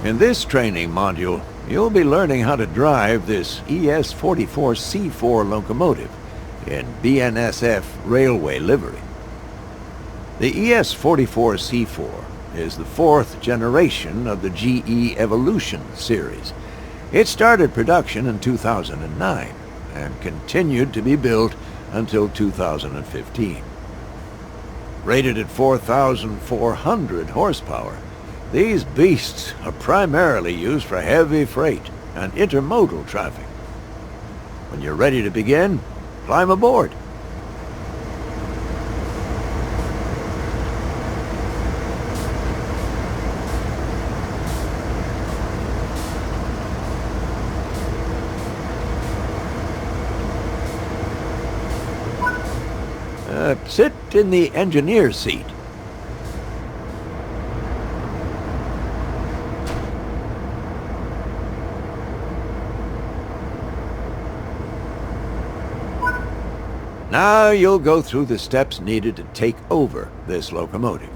In this training module, you'll be learning how to drive this ES44C4 locomotive in BNSF railway livery. The ES44C4 is the fourth generation of the GE Evolution series. It started production in 2009 and continued to be built until 2015. Rated at 4,400 horsepower, these beasts are primarily used for heavy freight and intermodal traffic. When you're ready to begin, climb aboard. Sit in the engineer's seat. Now you'll go through the steps needed to take over this locomotive.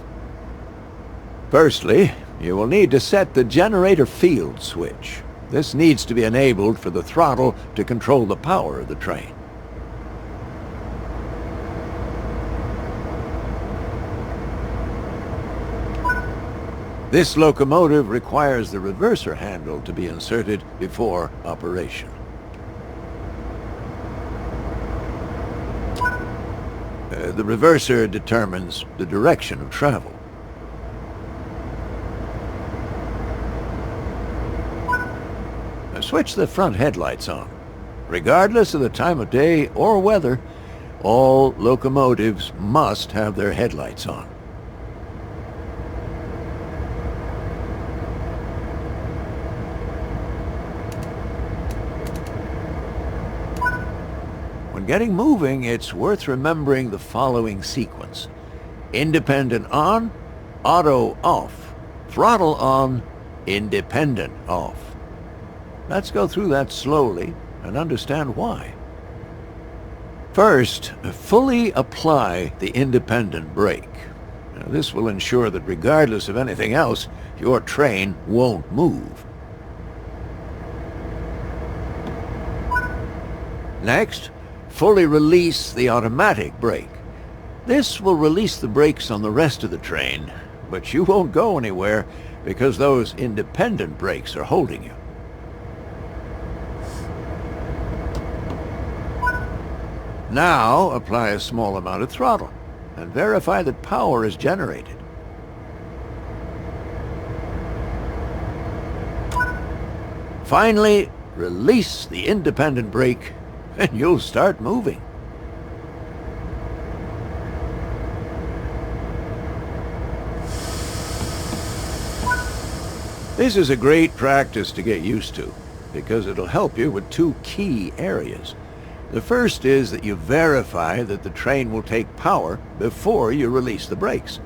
Firstly, you will need to set the generator field switch. This needs to be enabled for the throttle to control the power of the train. This locomotive requires the reverser handle to be inserted before operation. The reverser determines the direction of travel. Switch the front headlights on. Regardless of the time of day or weather, all locomotives must have their headlights on. When getting moving, it's worth remembering the following sequence: independent on, auto off, throttle on, independent off. Let's go through that slowly and understand why. First, fully apply the independent brake. Now, this will ensure that regardless of anything else, your train won't move. Next, fully release the automatic brake. This will release the brakes on the rest of the train, but you won't go anywhere because those independent brakes are holding you. Now apply a small amount of throttle and verify that power is generated. Finally, release the independent brake and you'll start moving. This is a great practice to get used to because it'll help you with two key areas. The first is that you verify that the train will take power before you release the brakes.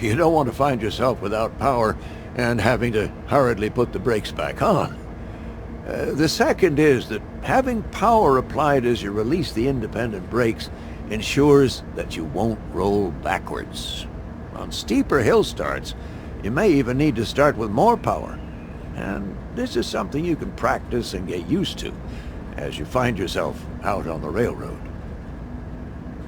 You don't want to find yourself without power and having to hurriedly put the brakes back on. The second is that having power applied as you release the independent brakes ensures that you won't roll backwards. On steeper hill starts, you may even need to start with more power. And this is something you can practice and get used to as you find yourself out on the railroad.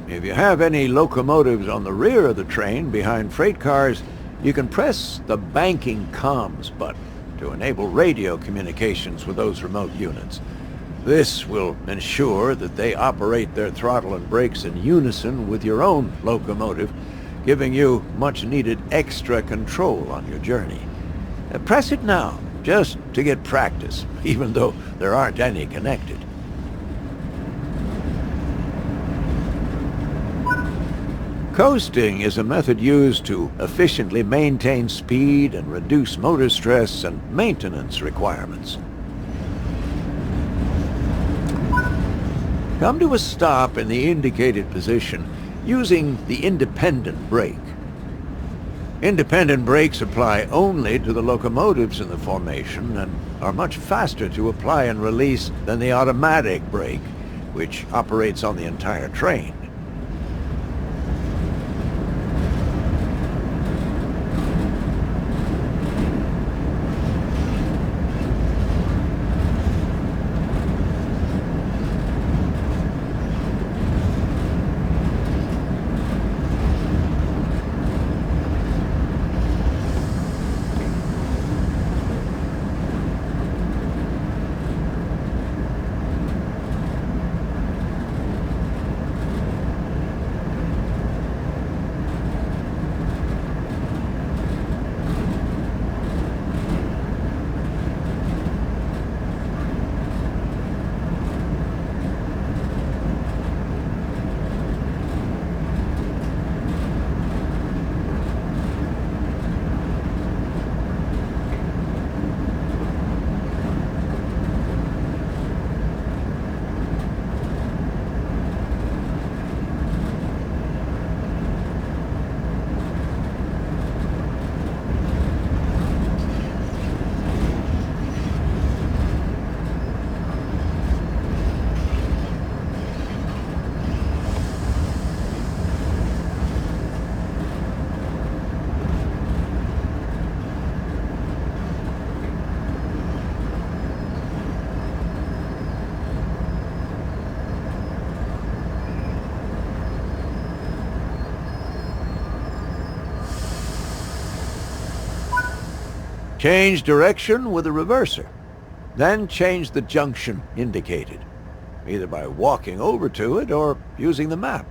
If you have any locomotives on the rear of the train behind freight cars, you can press the banking comms button to enable radio communications with those remote units. This will ensure that they operate their throttle and brakes in unison with your own locomotive, giving you much needed extra control on your journey. Press it now, just to get practice, even though there aren't any connected. Coasting is a method used to efficiently maintain speed and reduce motor stress and maintenance requirements. Come to a stop in the indicated position using the independent brake. Independent brakes apply only to the locomotives in the formation and are much faster to apply and release than the automatic brake, which operates on the entire train. Change direction with the reverser. Then change the junction indicated, either by walking over to it or using the map.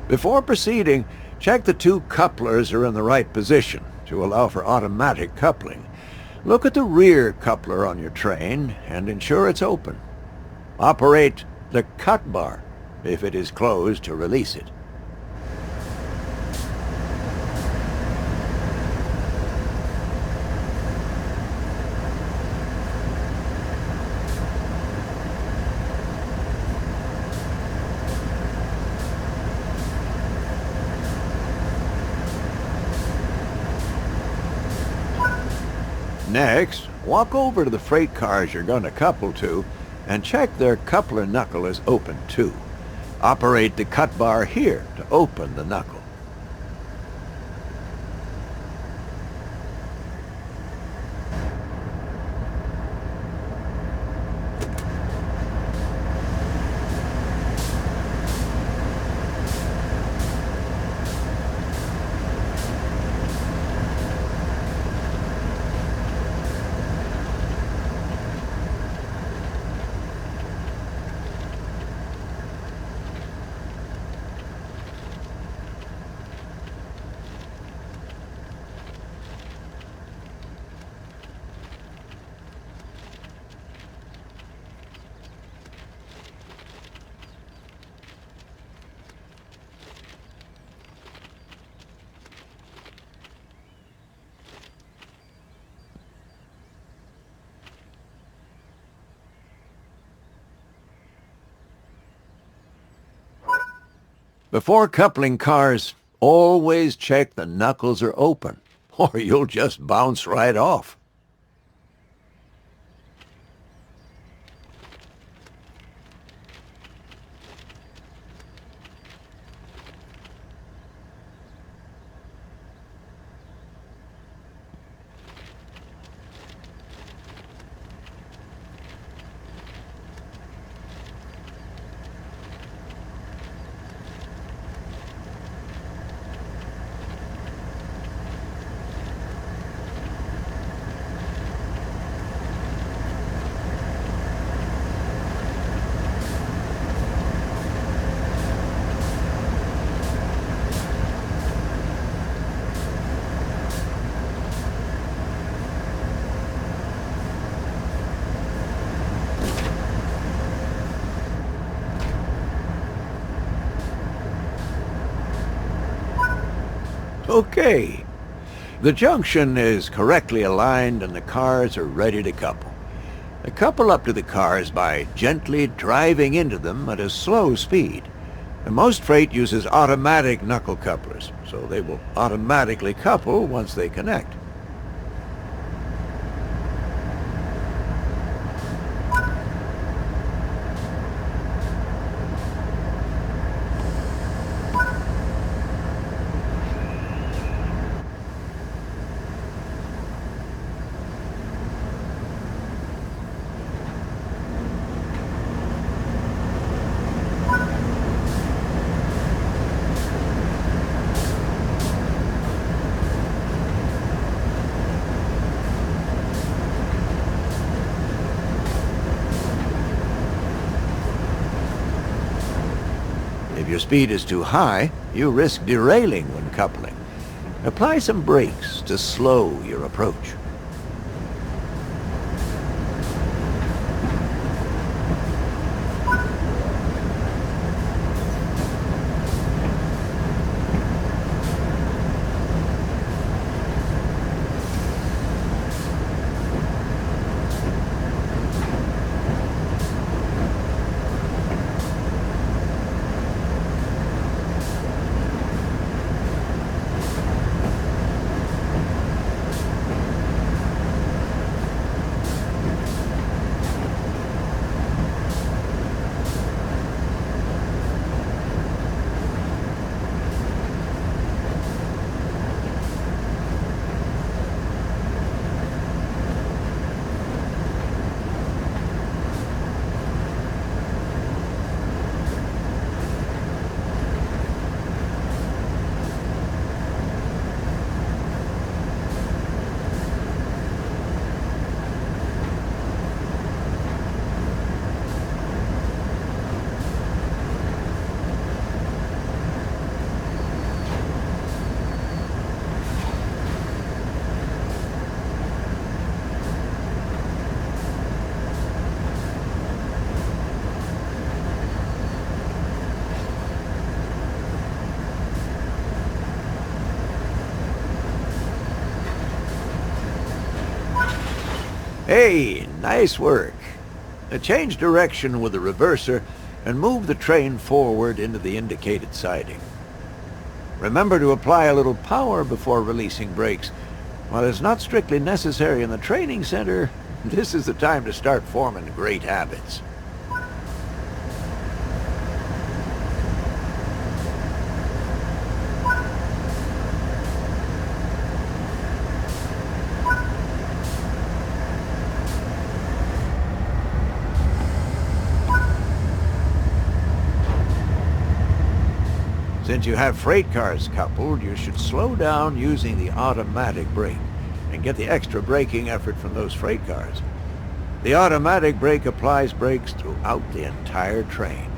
Before proceeding, check the two couplers are in the right position to allow for automatic coupling. Look at the rear coupler on your train and ensure it's open. Operate the cut bar if it is closed to release it. Next, walk over to the freight cars you're going to couple to and check their coupler knuckle is open too. Operate the cut bar here to open the knuckle. Before coupling cars, always check the knuckles are open, or you'll just bounce right off. Okay. The junction is correctly aligned and the cars are ready to couple. Couple up to the cars by gently driving into them at a slow speed. And most freight uses automatic knuckle couplers, so they will automatically couple once they connect. If your speed is too high, you risk derailing when coupling. Apply some brakes to slow your approach. Hey, nice work. Change direction with the reverser and move the train forward into the indicated siding. Remember to apply a little power before releasing brakes. While it's not strictly necessary in the training center, this is the time to start forming great habits. Since you have freight cars coupled, you should slow down using the automatic brake and get the extra braking effort from those freight cars. The automatic brake applies brakes throughout the entire train.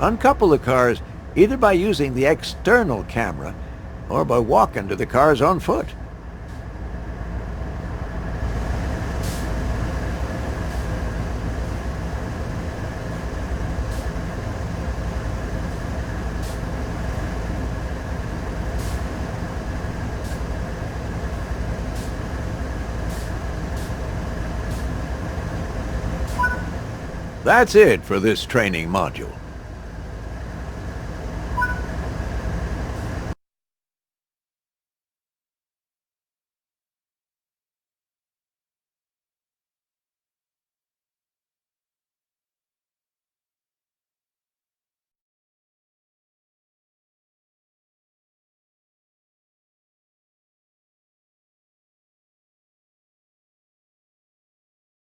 Uncouple the cars either by using the external camera or by walking to the cars on foot. That's it for this training module.